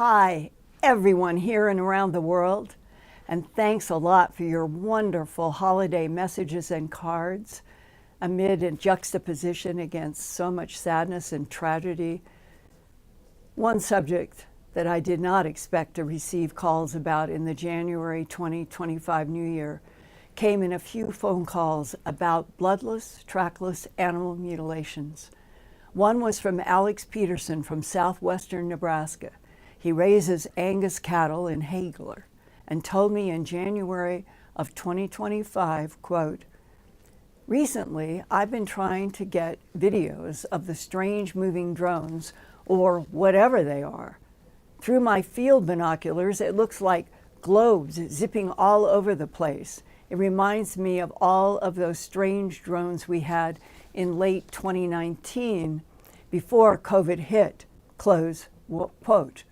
Hi, everyone here and around the world, and thanks a lot for your wonderful holiday messages and cards. Amid a juxtaposition against so much sadness and tragedy, one subject that I did not expect to receive calls about in the January 2025 New Year came in a few phone calls about bloodless, trackless animal mutilations. One was from Alex Peterson from southwestern Nebraska. He raises Angus cattle in Hagler and told me in January of 2025, quote, "Recently, I've been trying to get videos of the strange moving drones, or whatever they are. Through my field binoculars, it looks like globes zipping all over the place. It reminds me of all of those strange drones we had in late 2019 before COVID hit," close quote.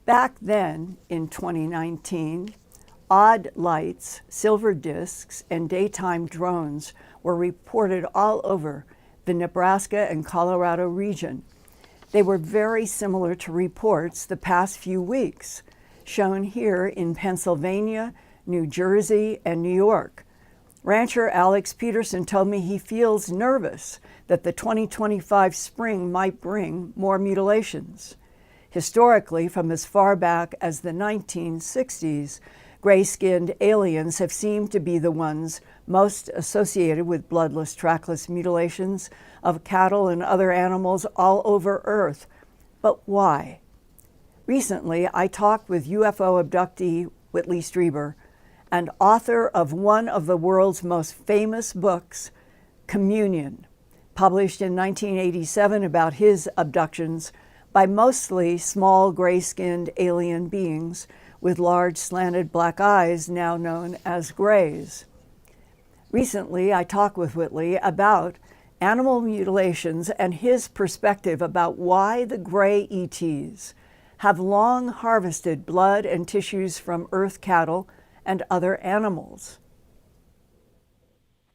Back then, in 2019, odd lights, silver discs, and daytime drones were reported all over the Nebraska and Colorado region. They were very similar to reports the past few weeks, shown here in Pennsylvania, New Jersey, and New York. Rancher Alex Peterson told me he feels nervous that the 2025 spring might bring more mutilations. Historically, from as far back as the 1960s, gray-skinned aliens have seemed to be the ones most associated with bloodless, trackless mutilations of cattle and other animals all over Earth. But why? Recently, I talked with UFO abductee Whitley Strieber, and author of one of the world's most famous books, Communion, published in 1987 about his abductions by mostly small gray-skinned alien beings with large slanted black eyes now known as grays. Recently, I talked with Whitley about animal mutilations and his perspective about why the Grey E.T.s have long harvested blood and tissues from earth cattle and other animals.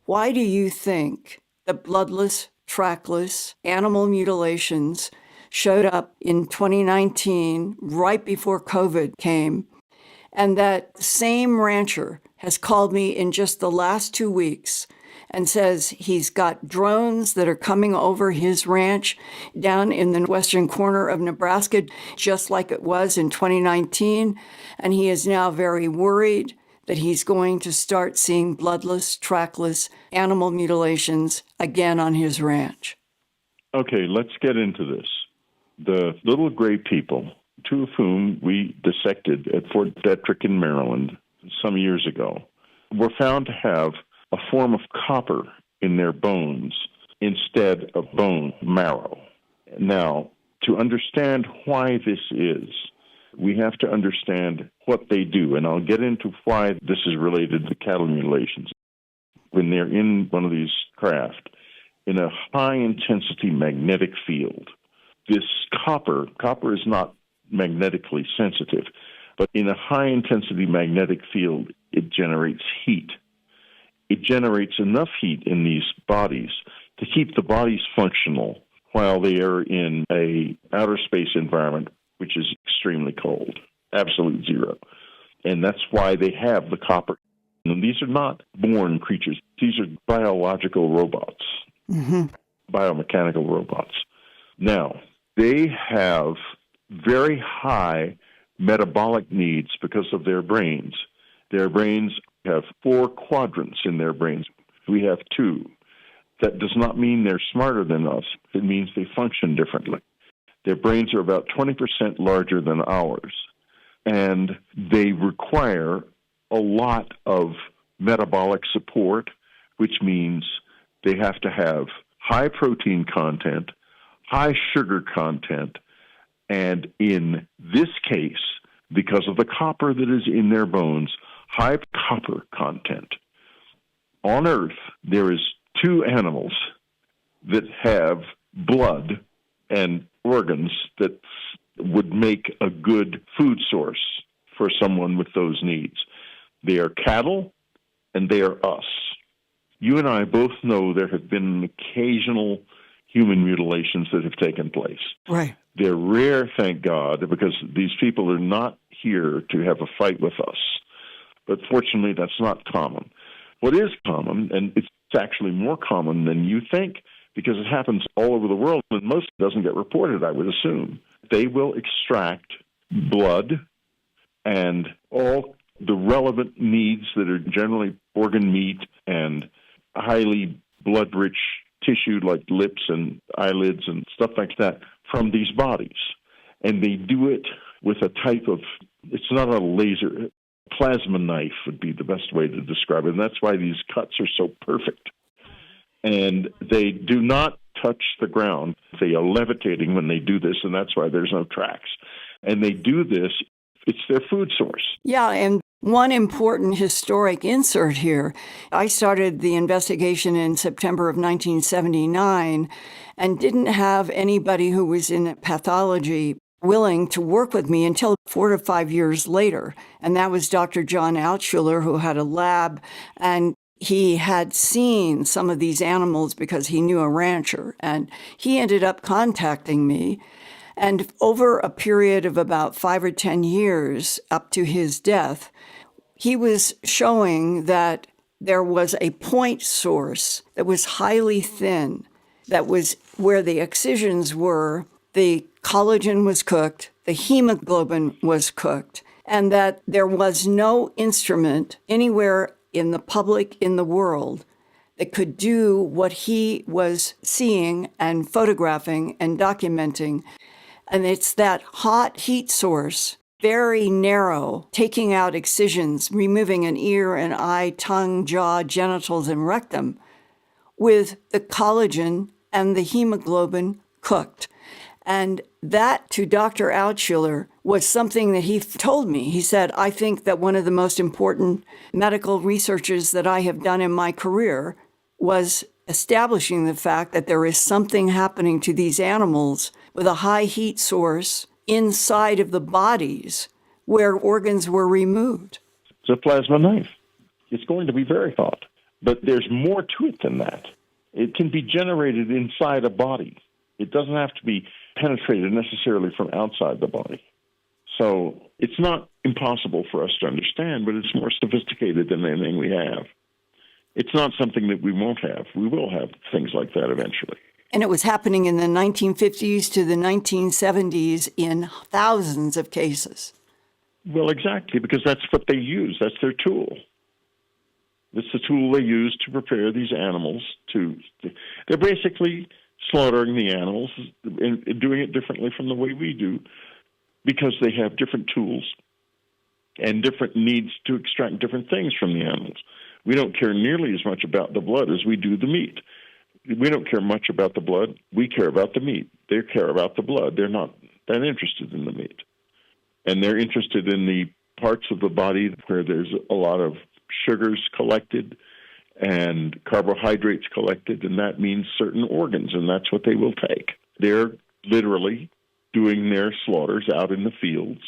Why do you think the bloodless, trackless animal mutilations showed up in 2019, right before COVID came, and that same rancher has called me in just the last 2 weeks and says he's got drones that are coming over his ranch down in the western corner of Nebraska, just like it was in 2019, and he is now very worried that he's going to start seeing bloodless, trackless animal mutilations again on his ranch. Okay, let's get into this. The little gray people, two of whom we dissected at Fort Detrick in Maryland some years ago, were found to have a form of copper in their bones instead of bone marrow. Now, to understand why this is, we have to understand what they do, and I'll get into why this is related to cattle mutilations. When they're in one of these craft, in a high-intensity magnetic field, this copper is not magnetically sensitive, but in a high-intensity magnetic field, it generates heat. It generates enough heat in these bodies to keep the bodies functional while they are in a outer space environment, which is extremely cold, absolute zero. And that's why they have the copper. And these are not born creatures. These are biological robots, biomechanical robots. Now, they have very high metabolic needs because of their brains. Their brains have 4 quadrants in their brains. We have 2. That does not mean they're smarter than us. It means they function differently. Their brains are about 20% larger than ours, and they require a lot of metabolic support, which means they have to have high protein content, high sugar content, and in this case, because of the copper that is in their bones, high copper content. On Earth, there is 2 animals that have blood and organs that would make a good food source for someone with those needs. They are cattle and they are us. You and I both know there have been occasional human mutilations that have taken place. Right. They're rare, thank God, because these people are not here to have a fight with us. But fortunately, that's not common. What is common, and it's actually more common than you think, because it happens all over the world, and most doesn't get reported, I would assume. They will extract blood and all the relevant needs that are generally organ meat and highly blood-rich tissue like lips and eyelids and stuff like that from these bodies. And they do it with a type of, it's not a laser, plasma knife would be the best way to describe it. And that's why these cuts are so perfect. And they do not touch the ground. They are levitating when they do this, and that's why there's no tracks. And they do this, it's their food source. Yeah, and one important historic insert here. I started the investigation in September of 1979 and didn't have anybody who was in pathology willing to work with me until 4 to 5 years later. And that was Dr. John Altschuler, who had a lab, and he had seen some of these animals because he knew a rancher. And he ended up contacting me. And over a period of about 5 or 10 years, up to his death, he was showing that there was a point source that was highly thin, that was where the excisions were, the collagen was cooked, the hemoglobin was cooked, and that there was no instrument anywhere in the public in the world that could do what he was seeing and photographing and documenting. And it's that hot heat source, very narrow, taking out excisions, removing an ear, an eye, tongue, jaw, genitals, and rectum, with the collagen and the hemoglobin cooked. And that, to Dr. Altschuler, was something that he told me. He said, I think that one of the most important medical researches that I have done in my career was establishing the fact that there is something happening to these animals with a high heat source inside of the bodies where organs were removed. It's a plasma knife. It's going to be very hot. But there's more to it than that. It can be generated inside a body. It doesn't have to be penetrated necessarily from outside the body. So it's not impossible for us to understand, but it's more sophisticated than anything we have. It's not something that we won't have. We will have things like that eventually. And it was happening in the 1950s to the 1970s in thousands of cases. Well, exactly, because that's what they use. That's their tool. It's the tool they use to prepare these animals they're basically slaughtering the animals and doing it differently from the way we do because they have different tools and different needs to extract different things from the animals. We don't care nearly as much about the blood as we do the meat. We don't care much about the blood. We care about the meat. They care about the blood. They're not that interested in the meat. And they're interested in the parts of the body where there's a lot of sugars collected and carbohydrates collected, and that means certain organs, and that's what they will take. They're literally doing their slaughters out in the fields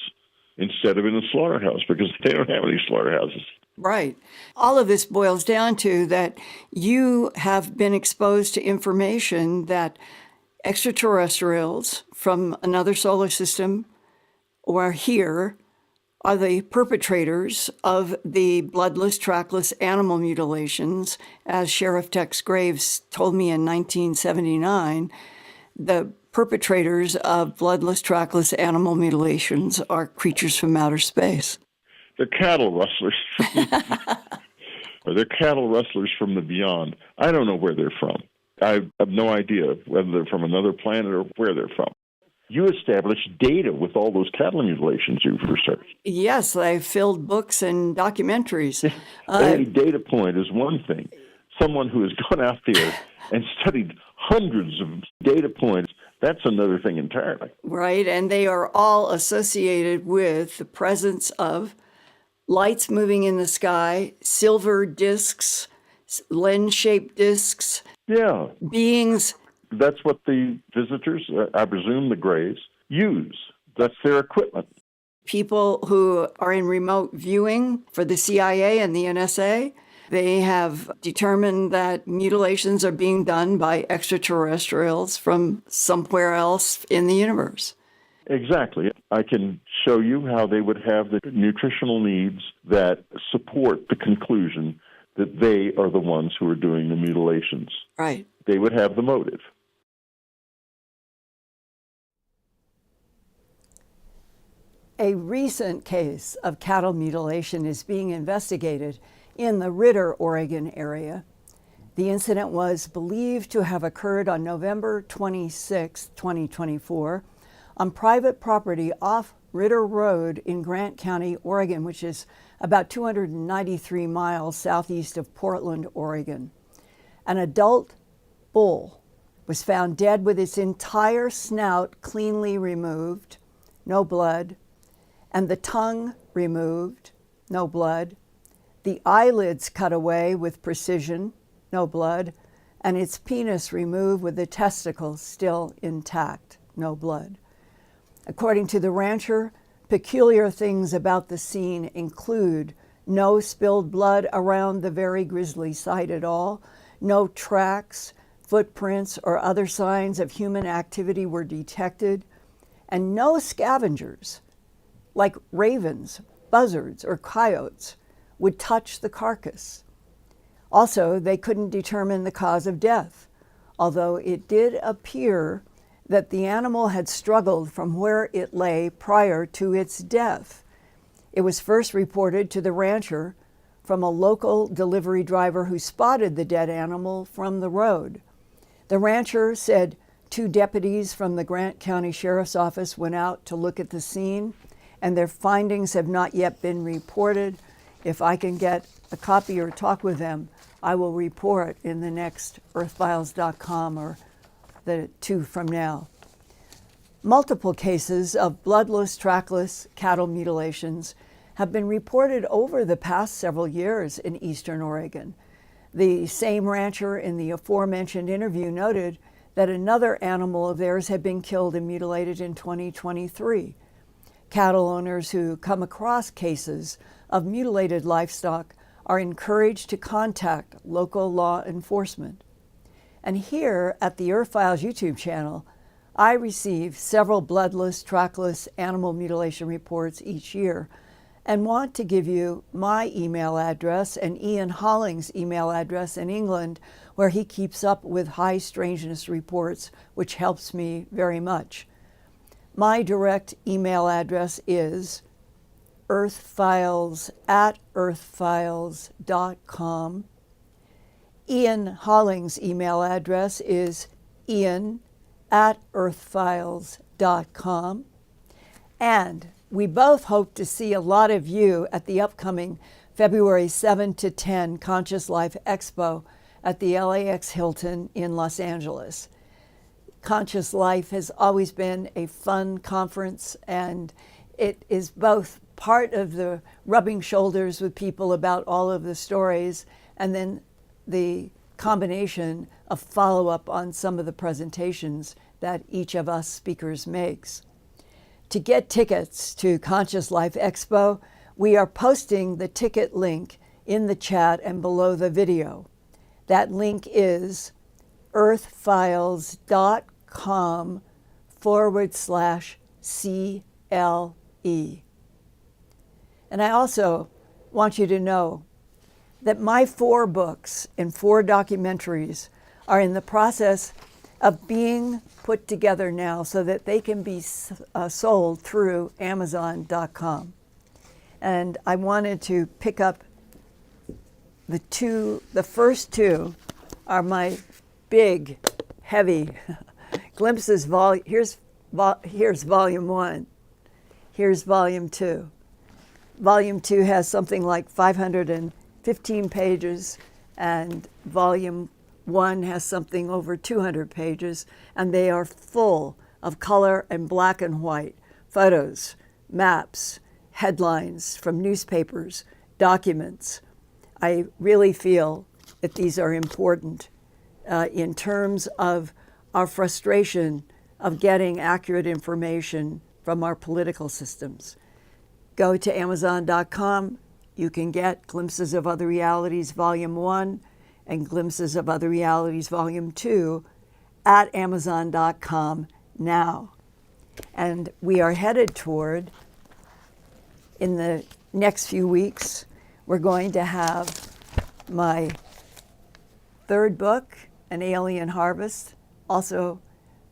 instead of in a slaughterhouse because they don't have any slaughterhouses. Right. All of this boils down to that you have been exposed to information that extraterrestrials from another solar system or here are the perpetrators of the bloodless, trackless animal mutilations. As Sheriff Tex Graves told me in 1979, the perpetrators of bloodless, trackless animal mutilations are creatures from outer space. They're cattle rustlers. Or they're cattle rustlers from the beyond. I don't know where they're from. I have no idea whether they're from another planet or where they're from. You established data with all those cattle mutilations you've researched. Yes, I filled books and documentaries. A data point is one thing. Someone who has gone out there and studied hundreds of data points, that's another thing entirely. Right, and they are all associated with the presence of lights moving in the sky, silver discs, lens-shaped discs, Yeah. beings. That's what the visitors, I presume the Greys, use. That's their equipment. People who are in remote viewing for the CIA and the NSA, They have determined that mutilations are being done by extraterrestrials from somewhere else in the universe. Exactly. I can show you how they would have the nutritional needs that support the conclusion that they are the ones who are doing the mutilations. Right. They would have the motive. A recent case of cattle mutilation is being investigated in the Ritter, Oregon area. The incident was believed to have occurred on November 26, 2024, on private property off Ritter Road in Grant County, Oregon, which is about 293 miles southeast of Portland, Oregon. An adult bull was found dead with its entire snout cleanly removed, no blood, and the tongue removed, no blood, the eyelids cut away with precision, no blood, and its penis removed with the testicles still intact, no blood. According to the rancher, peculiar things about the scene include no spilled blood around the very grisly site at all, no tracks, footprints, or other signs of human activity were detected, and no scavengers, like ravens, buzzards, or coyotes, would touch the carcass. Also, they couldn't determine the cause of death, although it did appear that the animal had struggled from where it lay prior to its death. It was first reported to the rancher from a local delivery driver who spotted the dead animal from the road. The rancher said 2 deputies from the Grant County Sheriff's Office went out to look at the scene, and their findings have not yet been reported. If I can get a copy or talk with them, I will report in the next Earthfiles.com or the 2 from now. Multiple cases of bloodless, trackless cattle mutilations have been reported over the past several years in eastern Oregon. The same rancher in the aforementioned interview noted that another animal of theirs had been killed and mutilated in 2023. Cattle owners who come across cases of mutilated livestock are encouraged to contact local law enforcement. And here at the Earthfiles YouTube channel, I receive several bloodless, trackless animal mutilation reports each year and want to give you my email address and Ian Holling's email address in England, where he keeps up with high strangeness reports, which helps me very much. My direct email address is earthfiles@earthfiles.com. Ian Holling's email address is ian@earthfiles.com. And we both hope to see a lot of you at the upcoming February 7 to 10 Conscious Life Expo at the LAX Hilton in Los Angeles. Conscious Life has always been a fun conference, and it is both part of the rubbing shoulders with people about all of the stories, and then the combination of follow-up on some of the presentations that each of us speakers makes. To get tickets to Conscious Life Expo, we are posting the ticket link in the chat and below the video. That link is earthfiles.com/CLE. And I also want you to know that my 4 books and 4 documentaries are in the process of being put together now so that they can be sold through Amazon.com. And I wanted to pick up the first 2 are my big, heavy glimpses. Here's volume 1. Here's volume 2. Volume 2 has something like 515 pages, and volume 1 has something over 200 pages, and they are full of color and black and white photos, maps, headlines from newspapers, documents. I really feel that these are important in terms of our frustration of getting accurate information from our political systems. Go to Amazon.com. you can get Glimpses of Other Realities Volume 1 and Glimpses of Other Realities Volume 2 at Amazon.com now. And we are headed toward, in the next few weeks, we're going to have my third book, An Alien Harvest, also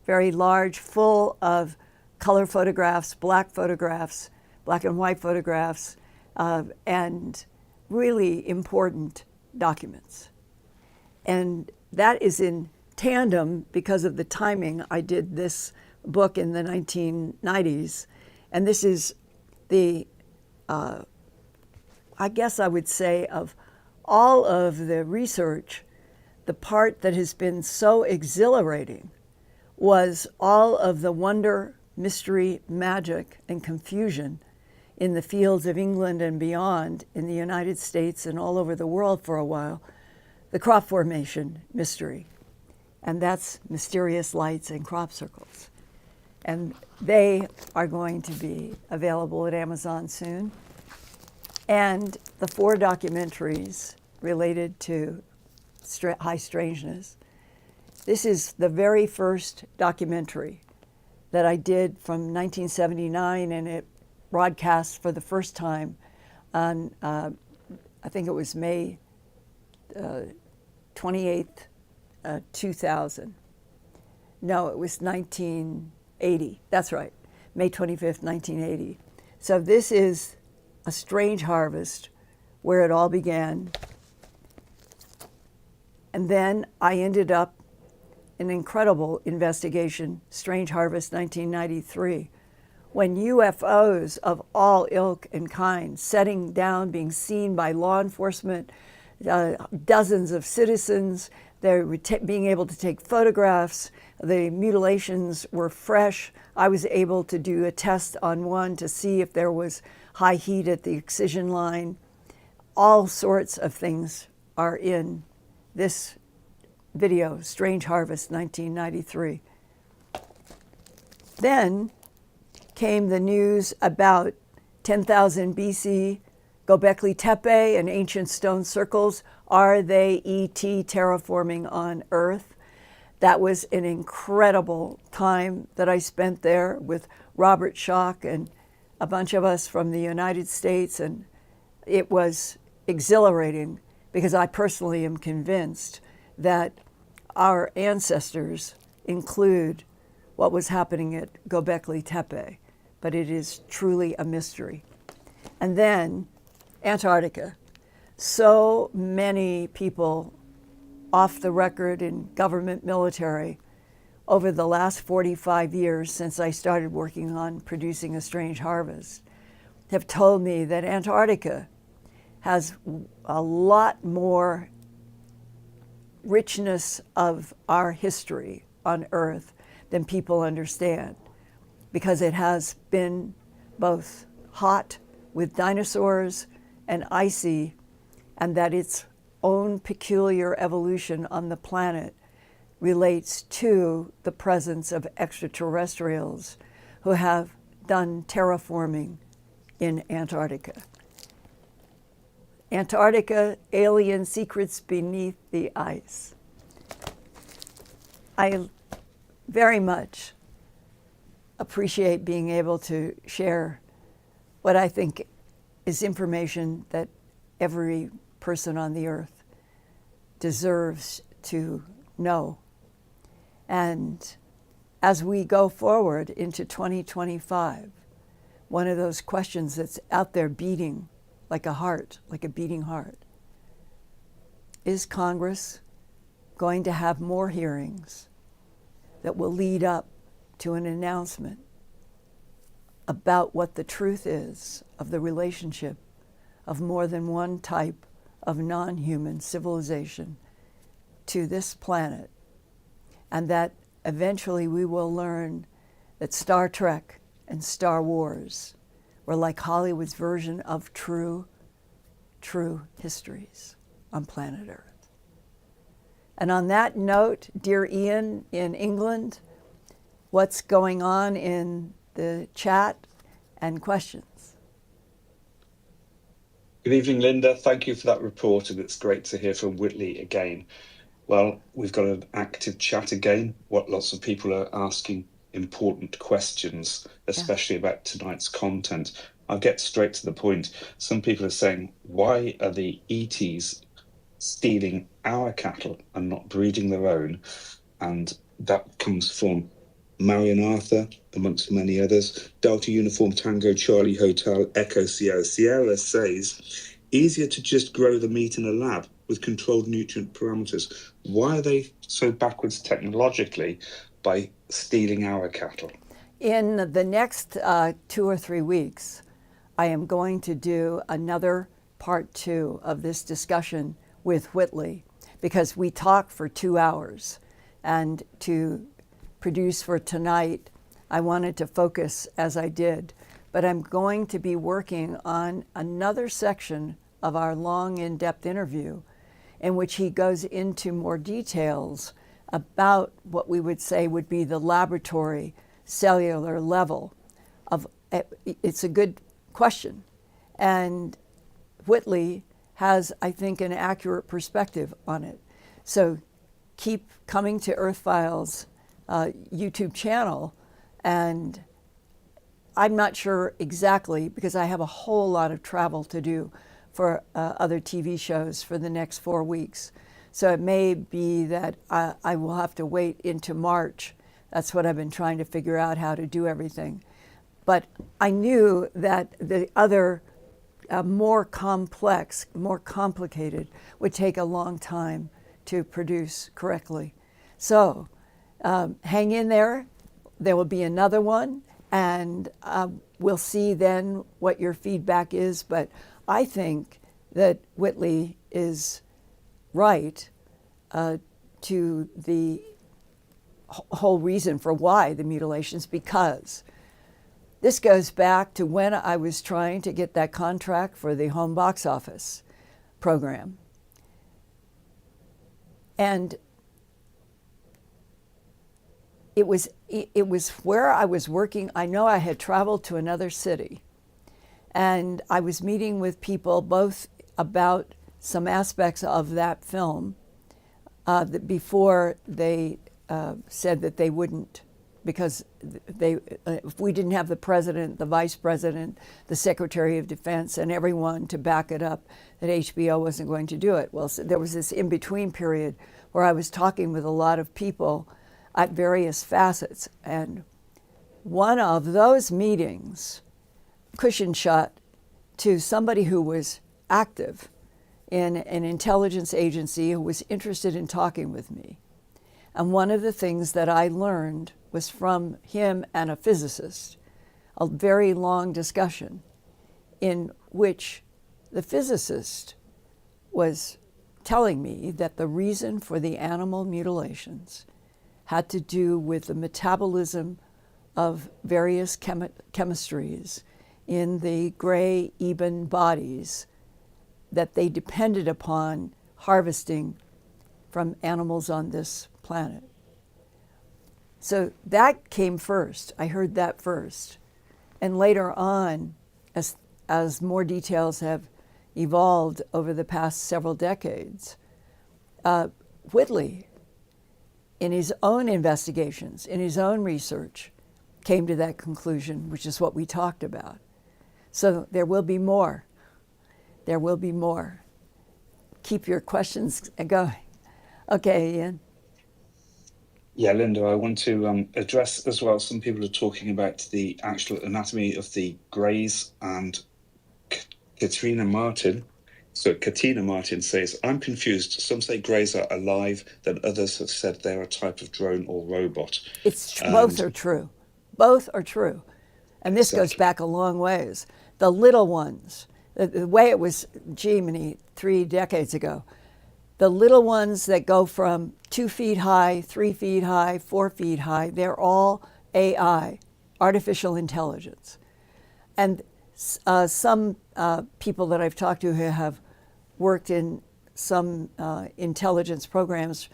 very large, full of color photographs, black and white photographs, and really important documents. And that is in tandem because of the timing. I did this book in the 1990s, and this is the, I guess I would say, of all of the research, the part that has been so exhilarating was all of the wonder, mystery, magic, and confusion in the fields of England and beyond, in the United States and all over the world for a while, the crop formation mystery. And that's Mysterious Lights and Crop Circles. And they are going to be available at Amazon soon. And the 4 documentaries related to high strangeness. This is the very first documentary that I did from 1979, and it broadcast for the first time on, I think it was May 28th, 2000. No, it was 1980. That's right, May 25th, 1980. So this is A Strange Harvest, where it all began. And then I ended up in an incredible investigation, Strange Harvest 1993, when UFOs of all ilk and kind, setting down, being seen by law enforcement, dozens of citizens, they were being able to take photographs, the mutilations were fresh. I was able to do a test on one to see if there was high heat at the excision line. All sorts of things are in this video, Strange Harvest 1993. Then came the news about 10,000 BC, Göbekli Tepe and ancient stone circles. Are they E.T. terraforming on Earth? That was an incredible time that I spent there with Robert Schoch and a bunch of us from the United States, and it was exhilarating because I personally am convinced that our ancestors include what was happening at Göbekli Tepe, but it is truly a mystery. And then Antarctica. So many people off the record in government, military, over the last 45 years since I started working on producing A Strange Harvest, have told me that Antarctica has a lot more richness of our history on Earth than people understand, because it has been both hot with dinosaurs and icy, and that its own peculiar evolution on the planet relates to the presence of extraterrestrials who have done terraforming in Antarctica. Antarctica, alien secrets beneath the ice. I very much appreciate being able to share what I think is information that every person on the earth deserves to know. And as we go forward into 2025, one of those questions that's out there beating like a heart, like a beating heart, is Congress going to have more hearings that will lead up to an announcement about what the truth is of the relationship of more than one type of non-human civilization to this planet, and that eventually we will learn that Star Trek and Star Wars were like Hollywood's version of true histories on planet Earth. And on that note, dear Ian in England, what's going on in the chat and questions? Good evening, Linda. Thank you for that report, and it's great to hear from Whitley again. Well, we've got an active chat again. What lots of people are asking important questions, especially about tonight's content. I'll get straight to the point. Some people are saying, why are the E.T.s stealing our cattle and not breeding their own? And that comes from Marion Arthur, amongst many others. Delta Uniform Tango Charlie Hotel Echo Sierra. Sierra says, easier to just grow the meat in a lab with controlled nutrient parameters. Why are they so backwards technologically by stealing our cattle? In the next 2 or 3 weeks, I am going to do another part 2 of this discussion with Whitley, because we talked for 2 hours. And to produce for tonight, I wanted to focus as I did. But I'm going to be working on another section of our long, in-depth interview in which he goes into more details about what we would say would be the laboratory cellular level of. It's a good question. And Whitley has, I think, an accurate perspective on it. So keep coming to Earthfiles YouTube channel, and I'm not sure exactly, because I have a whole lot of travel to do for other TV shows for the next 4 weeks. So it may be that I will have to wait into March. That's what I've been trying to figure out, how to do everything. But I knew that the other more complex, more complicated, would take a long time to produce correctly. So hang in there. There will be another one, and we'll see then what your feedback is. But I think that Whitley is right to the whole reason for why the mutilations, because this goes back to when I was trying to get that contract for the home box office program. And it was where I was working. I know I had traveled to another city, and I was meeting with people both about some aspects of that film before they said that they wouldn't, because if we didn't have the president, the vice president, the secretary of defense, and everyone to back it up, that HBO wasn't going to do it. Well, so there was this in-between period where I was talking with a lot of people at various facets, and one of those meetings cushion shot to somebody who was active in an intelligence agency who was interested in talking with me. And one of the things that I learned was from him and a physicist, a very long discussion in which the physicist was telling me that the reason for the animal mutilations had to do with the metabolism of various chemistries in the Grey E.T.s bodies that they depended upon harvesting from animals on this planet. So that came first. I heard that first. And later on, as more details have evolved over the past several decades, Whitley, in his own investigations, in his own research, came to that conclusion, which is what we talked about. So there will be more. There will be more. Keep your questions going. Okay, Ian. Yeah, Linda, I want to address as well, some people are talking about the actual anatomy of the greys, and Katrina Martin. So Katina Martin says, I'm confused. Some say greys are alive, then others have said they're a type of drone or robot. Both are true. Both are true. And this goes back a long ways. The little ones, the way it was, Many 3 decades ago, the little ones that go from 2 feet high, 3 feet high, 4 feet high, they're all AI, artificial intelligence. And some people that I've talked to who have worked in some intelligence programs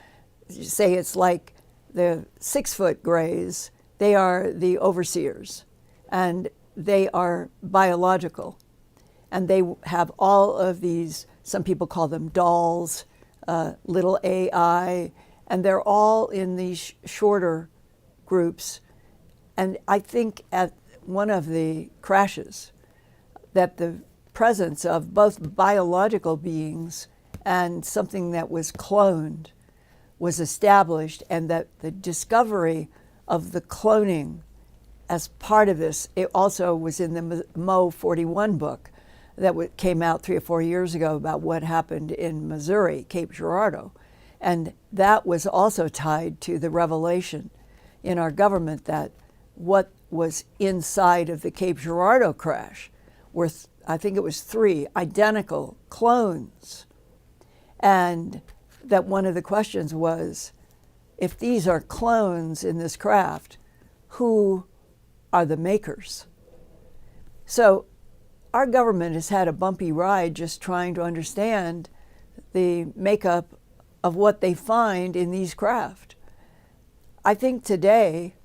say it's like the 6-foot greys, they are the overseers, and they are biological. And they have all of these, some people call them dolls, little AI, and they're all in these shorter groups. And I think at one of the crashes that the presence of both biological beings and something that was cloned was established, and that the discovery of the cloning as part of this, it also was in the Mo 41 book that came out 3 or 4 years ago about what happened in Missouri, Cape Girardeau. And that was also tied to the revelation in our government that what was inside of the Cape Girardeau crash were, I think it was 3 identical clones. And that one of the questions was, if these are clones in this craft, who are the makers? So our government has had a bumpy ride just trying to understand the makeup of what they find in these craft. I think today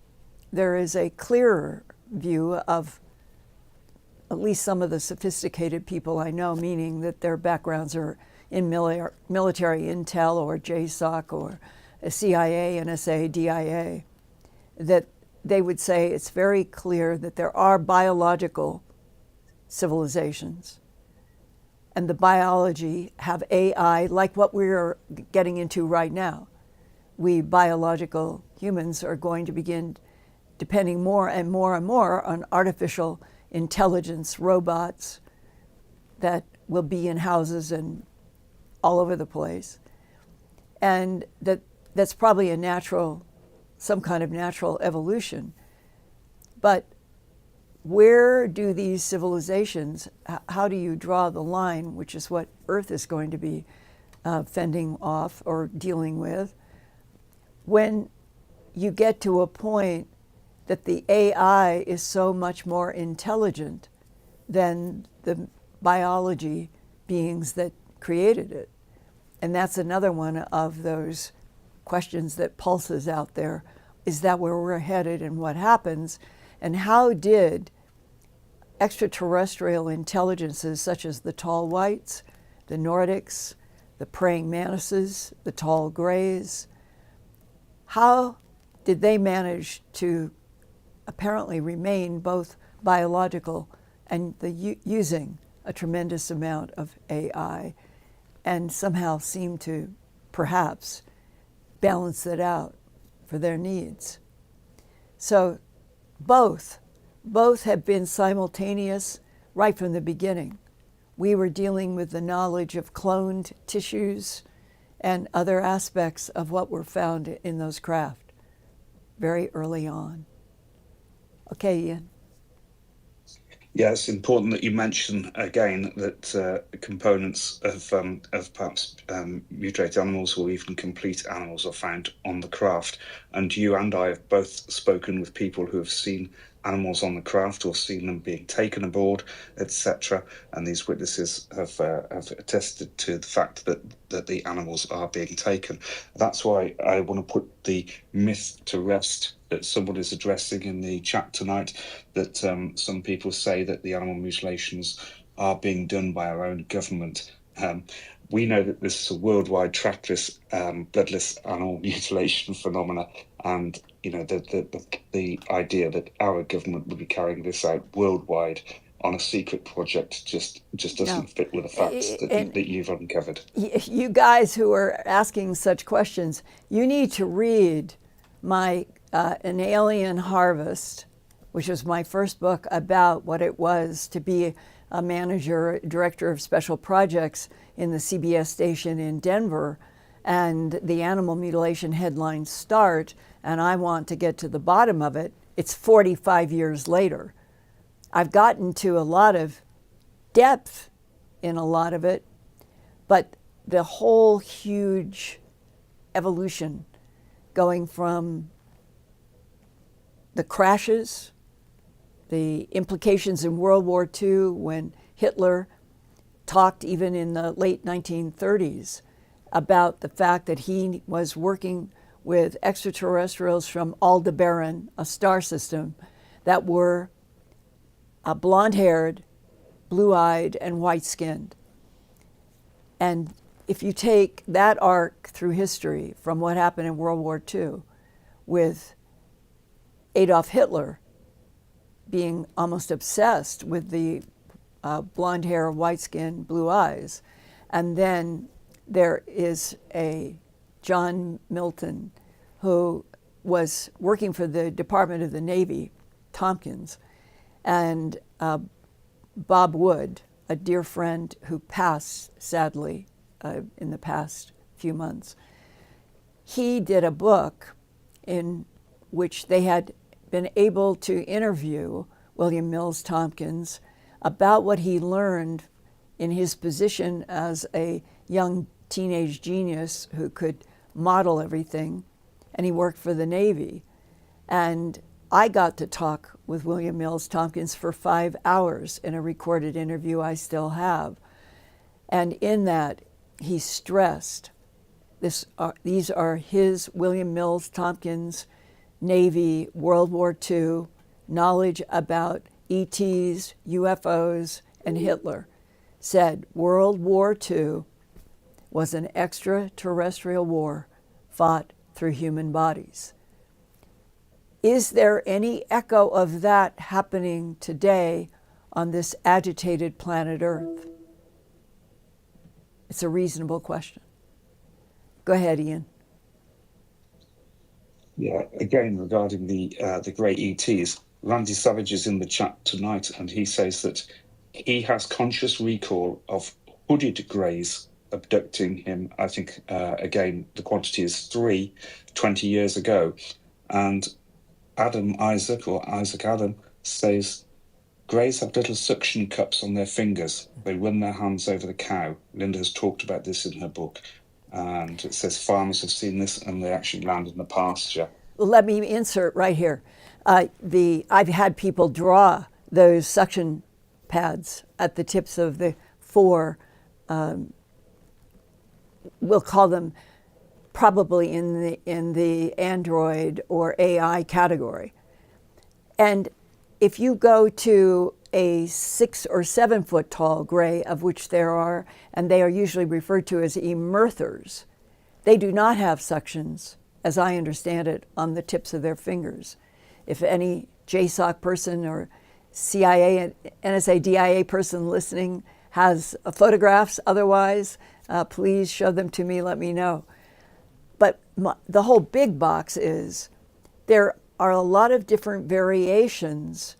there is a clearer view of at least some of the sophisticated people I know, meaning that their backgrounds are in military intel or JSOC or CIA, NSA, DIA, that they would say it's very clear that there are biological civilizations, and the biology have AI like what we're getting into right now. We biological humans are going to begin depending more and more and more on artificial intelligence robots that will be in houses and all over the place. And that's probably a natural, some kind of natural evolution. But where do these civilizations, how do you draw the line, which is what Earth is going to be fending off or dealing with, when you get to a point that the AI is so much more intelligent than the biology beings that created it? And that's another one of those questions that pulses out there. Is that where we're headed, and what happens? And how did extraterrestrial intelligences such as the tall whites, the Nordics, the praying mantises, the tall grays, how did they manage to apparently remain both biological and using a tremendous amount of AI, and somehow seem to perhaps balance it out for their needs? So both have been simultaneous right from the beginning. We were dealing with the knowledge of cloned tissues and other aspects of what were found in those craft very early on. Okay, Ian. Yeah, it's important that you mention again that components of perhaps mutated animals or even complete animals are found on the craft. And you and I have both spoken with people who have seen animals on the craft or seen them being taken aboard, etc. And these witnesses have attested to the fact that the animals are being taken. That's why I want to put the myth to rest that someone is addressing in the chat tonight, that some people say that the animal mutilations are being done by our own government. We know that this is a worldwide trackless, bloodless animal mutilation phenomena, and you know the idea that our government would be carrying this out worldwide on a secret project just doesn't fit with the facts that you've uncovered. You guys who are asking such questions, you need to read my An Alien Harvest, which was my first book about what it was to be a manager, director of special projects in the CBS station in Denver, and the animal mutilation headlines start, and I want to get to the bottom of it. It's 45 years later. I've gotten to a lot of depth in a lot of it, but the whole huge evolution going from the crashes, the implications in World War II when Hitler talked even in the late 1930s about the fact that he was working with extraterrestrials from Aldebaran, a star system, that were blonde-haired, blue-eyed, and white-skinned. And if you take that arc through history from what happened in World War II with Adolf Hitler being almost obsessed with the blonde hair, white skin, blue eyes, and then there is a John Milton who was working for the Department of the Navy, Tompkins, and Bob Wood, a dear friend who passed sadly in the past few months. He did a book in which they had been able to interview William Mills Tompkins about what he learned in his position as a young teenage genius who could model everything, and he worked for the Navy. And I got to talk with William Mills Tompkins for 5 hours in a recorded interview I still have. And in that, he stressed these are his, William Mills Tompkins, Navy, World War II, knowledge about E.T.s, UFOs, and Hitler. Said World War II was an extraterrestrial war fought through human bodies. Is there any echo of that happening today on this agitated planet Earth? It's a reasonable question. Go ahead, Ian. Yeah, again, regarding the Grey E.T.s, Randy Savage is in the chat tonight, and he says that he has conscious recall of hooded greys abducting him. I think, again, the quantity is 3, 20 years ago. And Isaac Adam, says greys have little suction cups on their fingers. They run their hands over the cow. Linda has talked about this in her book. And it says farmers have seen this and they actually land in the pasture. Well, let me insert right here. I've had people draw those suction pads at the tips of the 4, we'll call them probably in the Android or AI category. And if you go to a 6 or 7 foot tall gray, of which there are, and they are usually referred to as emerthers, they do not have suctions, as I understand it, on the tips of their fingers. If any JSOC person or CIA, NSA, DIA person listening has photographs otherwise, please show them to me, let me know. But the whole big box is there are a lot of different variations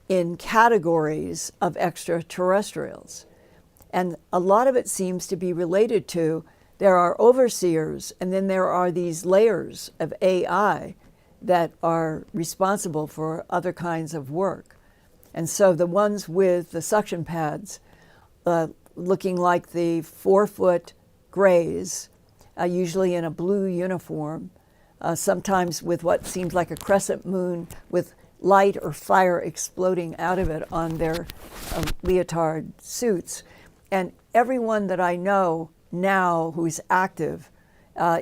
in categories of extraterrestrials. And a lot of it seems to be related to there are overseers, and then there are these layers of AI that are responsible for other kinds of work. And so the ones with the suction pads looking like the 4 foot grays, usually in a blue uniform, sometimes with what seems like a crescent moon with light or fire exploding out of it on their leotard suits. And everyone that I know now who's active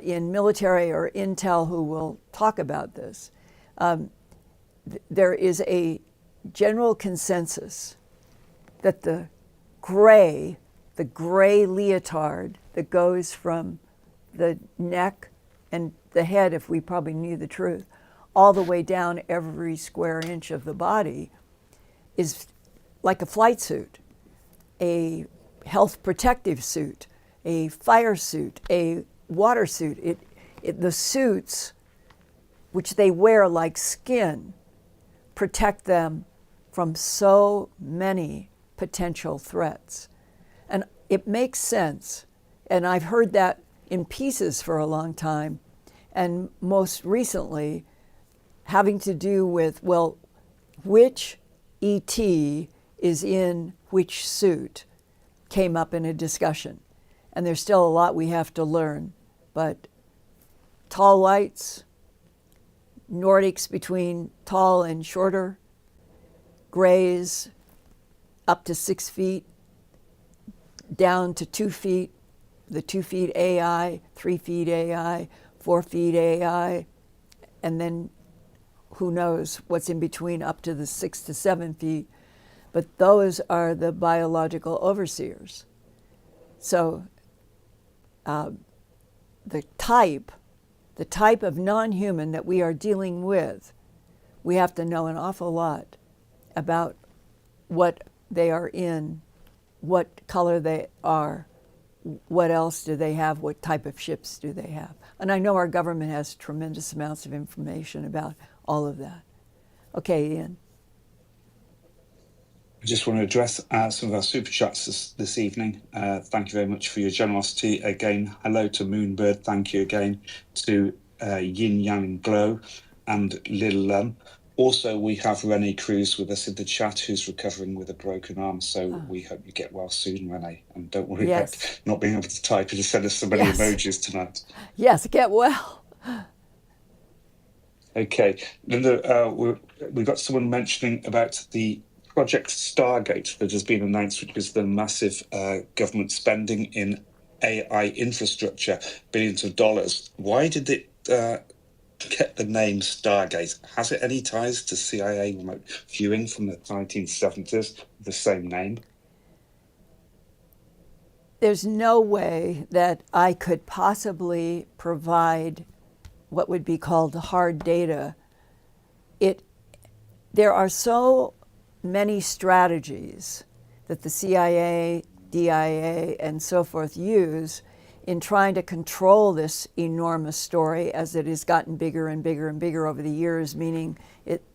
in military or intel who will talk about this, there is a general consensus that the gray leotard that goes from the neck and the head, if we probably knew the truth, all the way down every square inch of the body is like a flight suit, a health protective suit, a fire suit, a water suit. The suits, which they wear like skin, protect them from so many potential threats. And it makes sense. And I've heard that in pieces for a long time. And most recently, having to do with, well, which ET is in which suit came up in a discussion. And there's still a lot we have to learn. But tall whites, Nordics between tall and shorter, grays up to 6 feet, down to 2 feet, the 2 feet AI, 3 feet AI, 4 feet AI, and then who knows what's in between up to the 6 to 7 feet. but those are the biological overseers. So the type of non-human that we are dealing with, we have to know an awful lot about what they are in, what color they are, what else do they have, what type of ships do they have. And I know our government has tremendous amounts of information about all of that. Okay, Ian. I just want to address some of our super chats this evening. Thank you very much for your generosity. Again, hello to Moonbird. Thank you again to Yin Yang Glow and Lil Lum. Also, we have Renee Cruz with us in the chat, who's recovering with a broken arm. So we hope you get well soon, Renee. And don't worry about not being able to type and send us so many emojis tonight. Yes, get well. Okay, Linda, we've got someone mentioning about the Project Stargate that has been announced, which is the massive government spending in AI infrastructure, billions of dollars. Why did it get the name Stargate? Has it any ties to CIA remote viewing from the 1970s, the same name? There's no way that I could possibly provide what would be called hard data. There are so many strategies that the CIA, DIA, and so forth use in trying to control this enormous story as it has gotten bigger and bigger and bigger over the years, meaning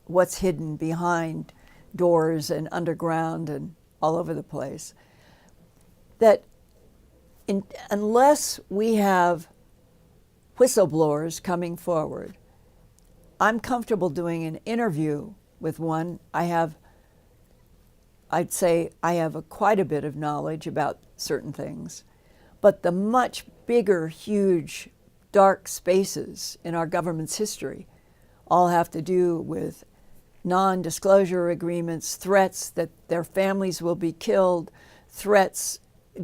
what's hidden behind doors and underground and all over the place. That unless we have whistleblowers coming forward, I'm comfortable doing an interview with one. I'd say I have quite a bit of knowledge about certain things, but the much bigger, huge, dark spaces in our government's history all have to do with non-disclosure agreements, threats that their families will be killed, threats,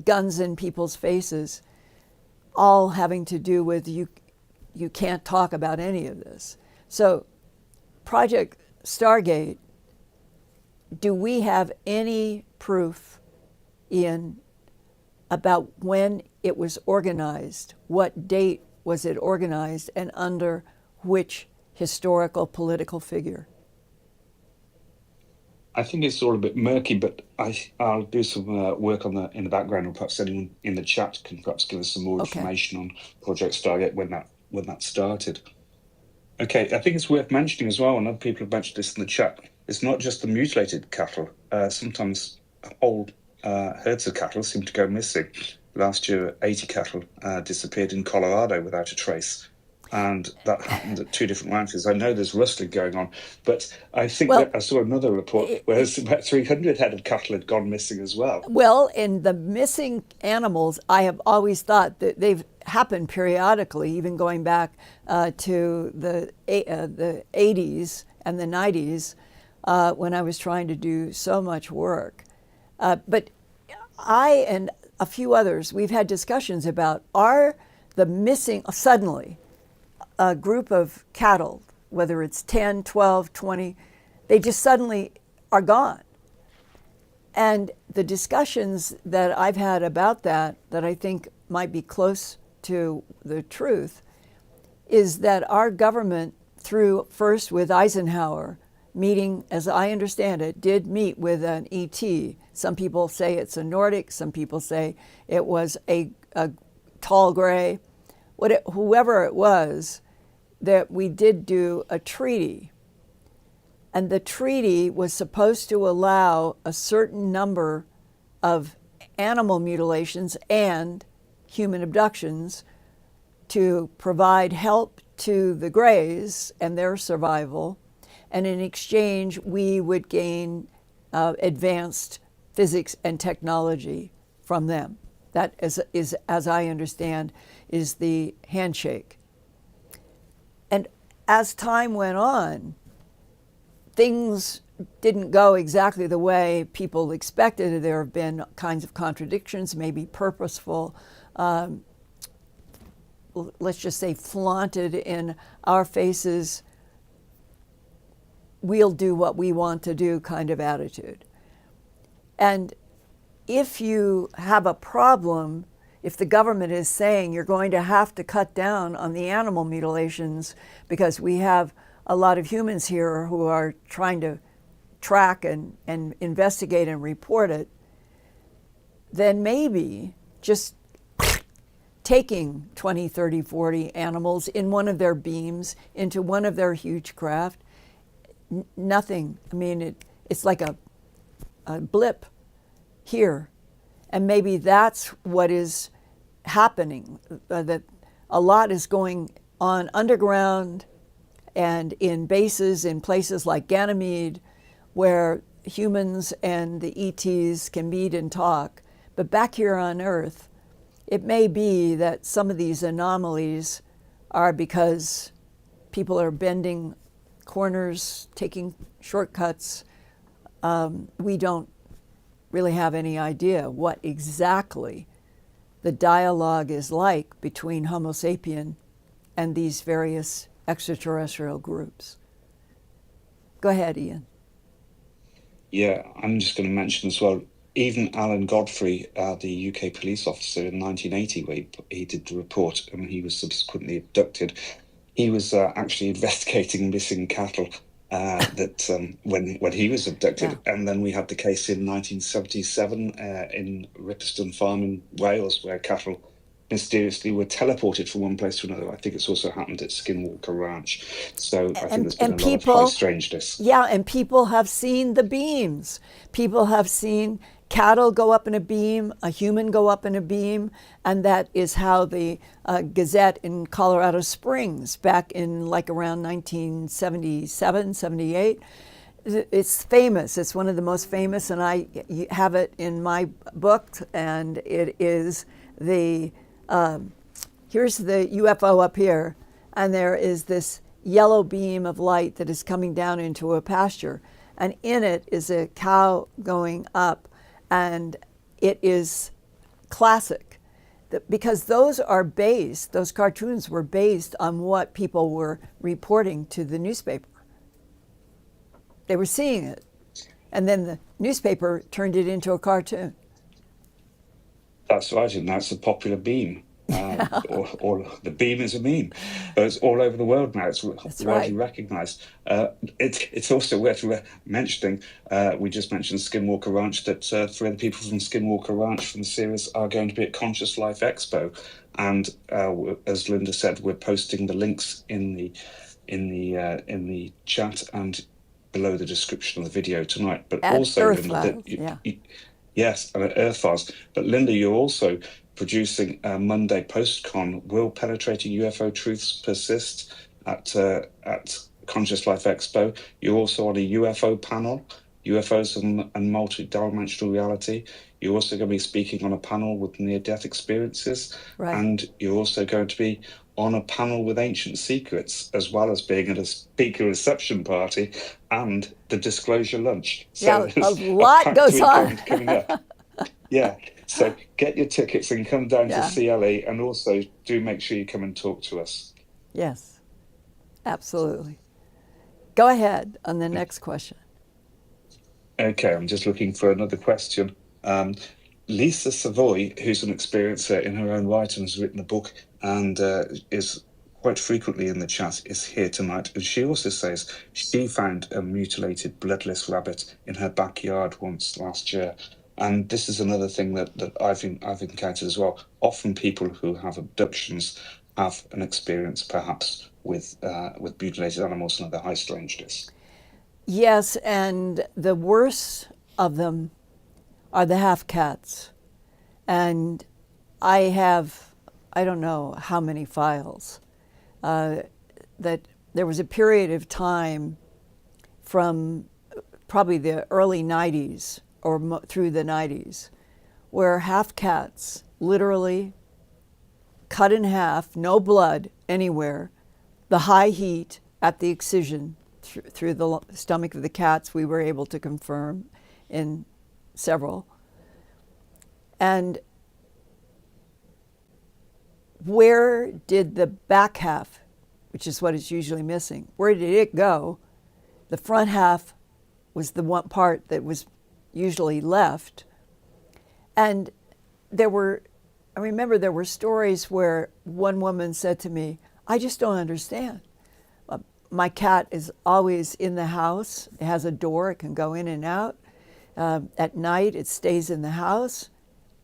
guns in people's faces, all having to do with you can't talk about any of this. So Project Stargate, do we have any proof, Ian, about when it was organized? What date was it organized and under which historical political figure? I think it's all a bit murky, but I'll do some work on in the background, or perhaps anyone in the chat can perhaps give us some more information on Project Stargate when that started. Okay, I think it's worth mentioning as well, and other people have mentioned this in the chat, it's not just the mutilated cattle. Sometimes whole herds of cattle seem to go missing. Last year, 80 cattle disappeared in Colorado without a trace. And that happened at 2 different ranches. I know there's rustling going on, but I think that I saw another report where about 300 head of cattle had gone missing as well. Well, in the missing animals, I have always thought that they've happened periodically, even going back to the 80s and the 90s when I was trying to do so much work. But I and a few others, we've had discussions about, are the missing, suddenly, a group of cattle, whether it's 10, 12, 20, they just suddenly are gone. And the discussions that I've had about that I think might be close to the truth, is that our government, through first with Eisenhower, meeting, as I understand it, did meet with an E.T. Some people say it's a Nordic, some people say it was a tall gray. Whoever it was, that we did do a treaty. And the treaty was supposed to allow a certain number of animal mutilations and human abductions to provide help to the Greys and their survival. And in exchange, we would gain advanced physics and technology from them. That is, as I understand, is the handshake. And as time went on, things didn't go exactly the way people expected. There have been kinds of contradictions, maybe purposeful, let's just say flaunted in our faces, we'll do what we want to do kind of attitude. And if you have a problem, if the government is saying you're going to have to cut down on the animal mutilations because we have a lot of humans here who are trying to track and investigate and report it, then maybe just taking 20, 30, 40 animals in one of their beams into one of their huge craft, nothing. I mean, it's like a blip here. And maybe that's what is happening, that a lot is going on underground and in bases in places like Ganymede, where humans and the E.T.s can meet and talk. But back here on Earth, it may be that some of these anomalies are because people are bending corners, taking shortcuts. We don't really have any idea what exactly the dialogue is like between Homo sapien and these various extraterrestrial groups. Go ahead, Ian. Yeah, I'm just going to mention as well, even Alan Godfrey, the UK police officer in 1980, where he did the report and he was subsequently abducted, he was actually investigating missing cattle when he was abducted. Yeah. And then we had the case in 1977 in Ripperston Farm in Wales, where cattle mysteriously were teleported from one place to another. I think it's also happened at Skinwalker Ranch. So I think there's been a lot of high strangeness. Yeah, and people have seen the beams. People have seen cattle go up in a beam, a human go up in a beam, and that is how the Gazette in Colorado Springs back in like around 1977, 78, it's famous. It's one of the most famous, and I have it in my book, and it is the, here's the UFO up here, and there is this yellow beam of light that is coming down into a pasture, and in it is a cow going up, and it is classic because those cartoons were based on what people were reporting to the newspaper. They were seeing it, and then the newspaper turned it into a cartoon. That's right, and that's a popular beam. Or the beam is a meme. But it's all over the world now. It's widely recognised. It's also worth mentioning, we just mentioned Skinwalker Ranch, that 3 other people from Skinwalker Ranch from the series are going to be at Conscious Life Expo. And as Linda said, we're posting the links in the chat and below the description of the video tonight. But at also, Earthfiles, Linda, yes, and at Earthfiles. But Linda, you're also producing a Monday post-con, Will Penetrating UFO Truths Persist at Conscious Life Expo. You're also on a UFO panel, UFOs and multi-dimensional reality. You're also going to be speaking on a panel with near-death experiences. Right. And you're also going to be on a panel with Ancient Secrets, as well as being at a speaker reception party and the Disclosure Lunch. So yeah, a lot goes on. Coming up. Yeah, so get your tickets and come down to CLE, and also do make sure you come and talk to us. Yes, absolutely. Go ahead on the next question. Okay, I'm just looking for another question. Lisa Savoy, who's an experiencer in her own right and has written a book and is quite frequently in the chat, is here tonight. And she also says she found a mutilated bloodless rabbit in her backyard once last year. And this is another thing that I've encountered as well. Often people who have abductions have an experience perhaps with mutilated animals and other high strangeness. Yes, and the worst of them are the half cats. And I don't know how many files, that there was a period of time from probably the early 90s or through the 90s where half cats literally cut in half, no blood anywhere, the high heat at the excision through the stomach of the cats, we were able to confirm in several. And where did the back half, which is what is usually missing, where did it go? The front half was the one part that was usually left. And I remember there were stories where one woman said to me, I just don't understand. My cat is always in the house. It has a door, it can go in and out. At night, it stays in the house.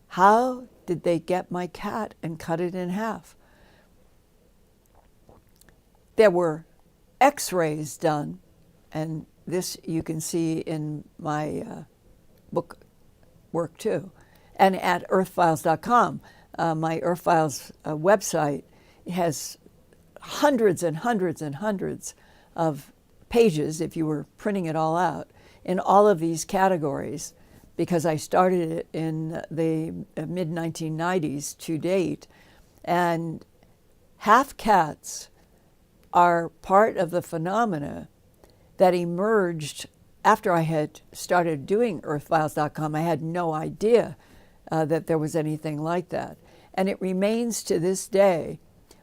How did they get my cat and cut it in half? There were x-rays done, and this you can see in my book work too. And at earthfiles.com, my Earthfiles website has hundreds and hundreds and hundreds of pages, if you were printing it all out, in all of these categories, because I started it in the mid-1990s to date. And half cats are part of the phenomena that emerged after I had started doing earthfiles.com. I had no idea that there was anything like that. And it remains to this day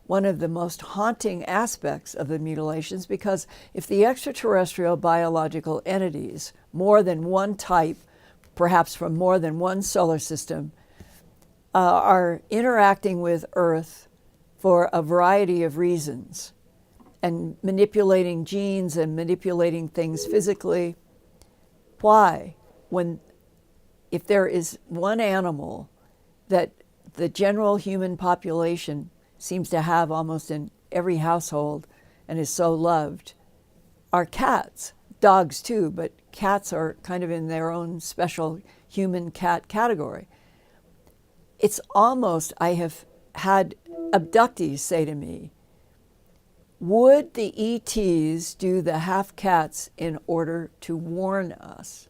one of the most haunting aspects of the mutilations, because if the extraterrestrial biological entities, more than one type, perhaps from more than one solar system, are interacting with Earth for a variety of reasons and manipulating genes and manipulating things physically, why, if there is one animal that the general human population seems to have almost in every household and is so loved, are cats. Dogs too, but cats are kind of in their own special human cat category. It's almost, I have had abductees say to me, would the E.T.s do the half cats in order to warn us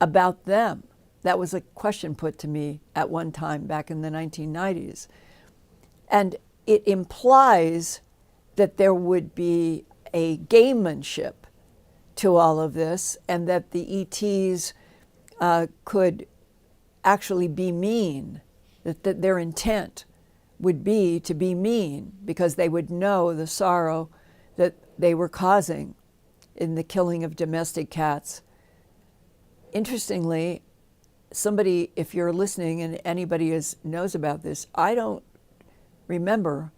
about them? That was a question put to me at one time back in the 1990s. And it implies that there would be a gamemanship to all of this, and that the E.T.s could actually be mean, that their intent would be to be mean because they would know the sorrow that they were causing in the killing of domestic cats. Interestingly, somebody, if you're listening and anybody knows about this, I don't remember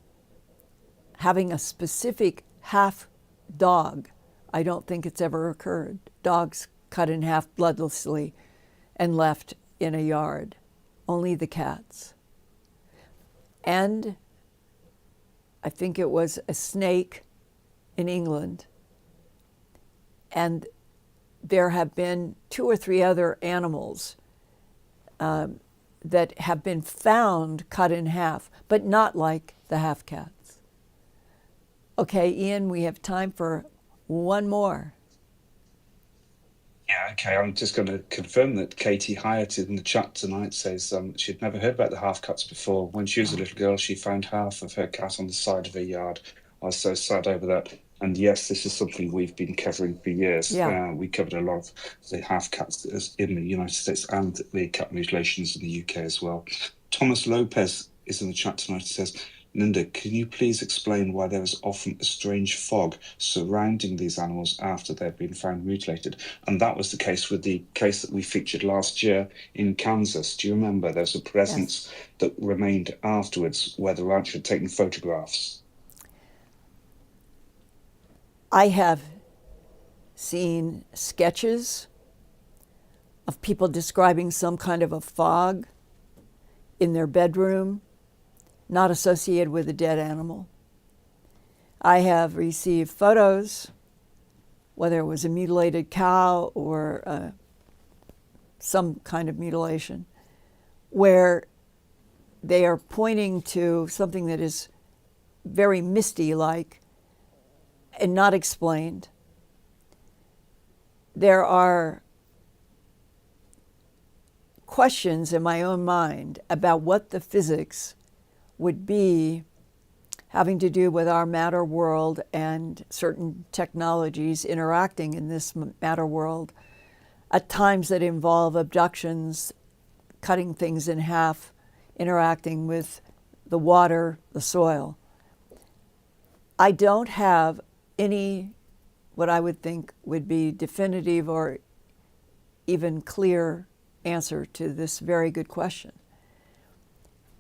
having a specific half dog. I don't think it's ever occurred. Dogs cut in half bloodlessly and left in a yard. Only the cats. And I think it was a snake in England. And there have been 2 or 3 other animals that have been found cut in half, but not like the half cats. Okay, Ian, we have time for one more. Yeah, okay. I'm just going to confirm that Katie Hyatt in the chat tonight says she'd never heard about the half cats before. When she was a little girl, she found half of her cat on the side of her yard. I was so sad over that. And yes, this is something we've been covering for years. Yeah. We covered a lot of the half cats in the United States and the cat mutilations in the UK as well. Thomas Lopez is in the chat tonight. He says, Linda, can you please explain why there is often a strange fog surrounding these animals after they've been found mutilated? And that was the case with the case that we featured last year in Kansas. Do you remember? There was a presence that remained afterwards where the rancher had taken photographs. I have seen sketches of people describing some kind of a fog in their bedroom, not associated with a dead animal. I have received photos, whether it was a mutilated cow or some kind of mutilation, where they are pointing to something that is very misty-like and not explained. There are questions in my own mind about what the physics would be having to do with our matter world and certain technologies interacting in this matter world at times that involve abductions, cutting things in half, interacting with the water, the soil. I don't have any what I would think would be definitive or even clear answer to this very good question.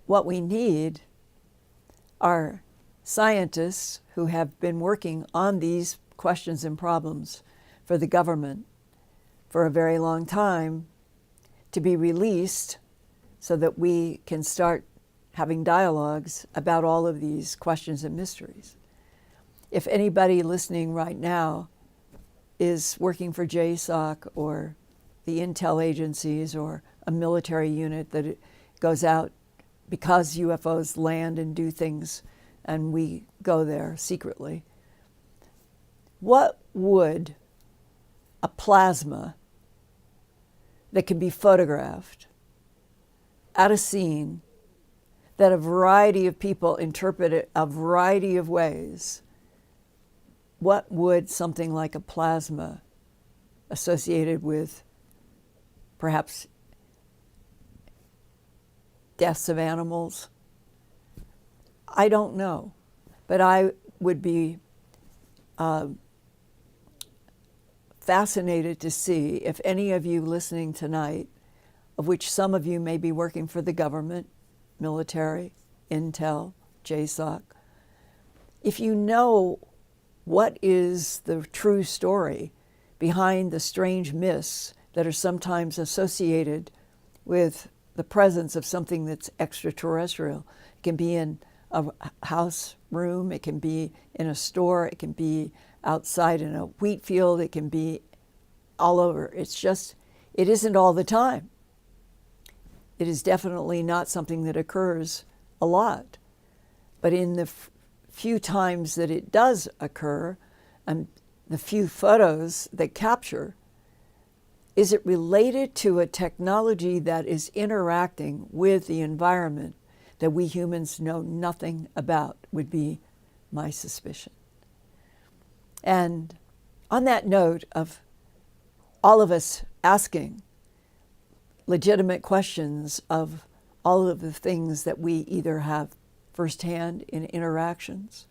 What we need are scientists who have been working on these questions and problems for the government for a very long time to be released so that we can start having dialogues about all of these questions and mysteries. If anybody listening right now is working for JSOC or the intel agencies or a military unit that goes out because UFOs land and do things and we go there secretly, what would a plasma that can be photographed at a scene that a variety of people interpret it a variety of ways, what would something like a plasma associated with perhaps deaths of animals? I don't know, but I would be fascinated to see if any of you listening tonight, of which some of you may be working for the government, military, intel, JSOC, if you know what is the true story behind the strange myths that are sometimes associated with the presence of something that's extraterrestrial. It can be in a house room, it can be in a store, it can be outside in a wheat field, it can be all over. It's just, it isn't all the time. It is definitely not something that occurs a lot. But in the few times that it does occur, and the few photos that capture, is it related to a technology that is interacting with the environment that we humans know nothing about, would be my suspicion. And on that note of all of us asking legitimate questions of all of the things that we either have firsthand in interactions,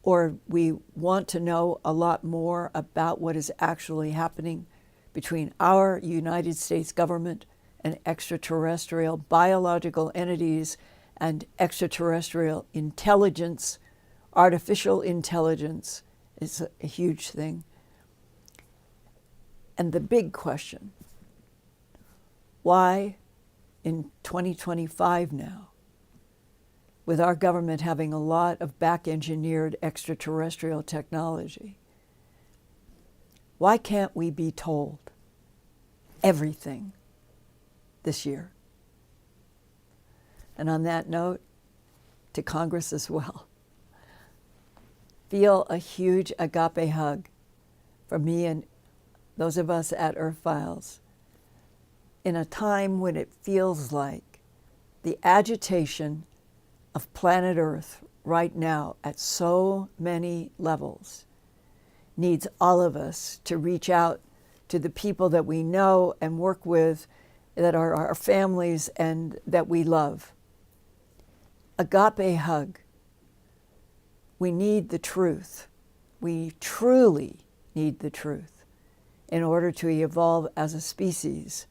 or we want to know a lot more about what is actually happening between our United States government and extraterrestrial biological entities and extraterrestrial intelligence. Artificial intelligence is a huge thing. And the big question, why in 2025 now, with our government having a lot of back-engineered extraterrestrial technology, why can't we be told everything this year? And on that note, to Congress as well, feel a huge agape hug from me and those of us at Earthfiles in a time when it feels like the agitation of planet Earth right now at so many levels needs all of us to reach out to the people that we know and work with, that are our families and that we love. Agape hug. We need the truth. We truly need the truth in order to evolve as a species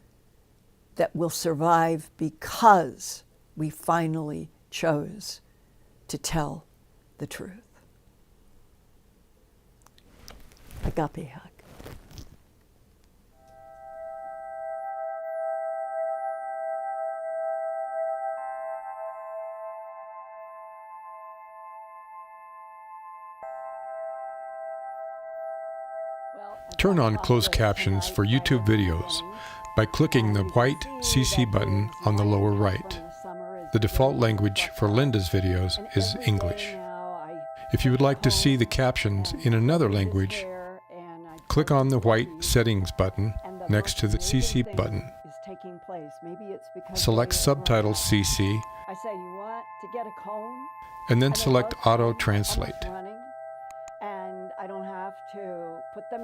that will survive because we finally chose to tell the truth. Agape hug. Turn on closed captions for YouTube videos by clicking the white CC button on the lower right. The default language for Linda's videos is English. If you would like to see the captions in another language, click on the white settings button next to the CC button. Select Subtitles CC, and then select Auto Translate.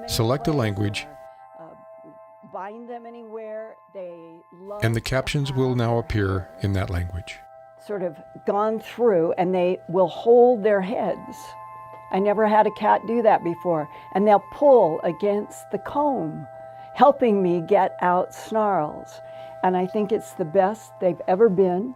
Select a language, and the captions will now appear in that language. Sort of gone through, and they will hold their heads. I never had a cat do that before. And they'll pull against the comb, helping me get out snarls. And I think it's the best they've ever been.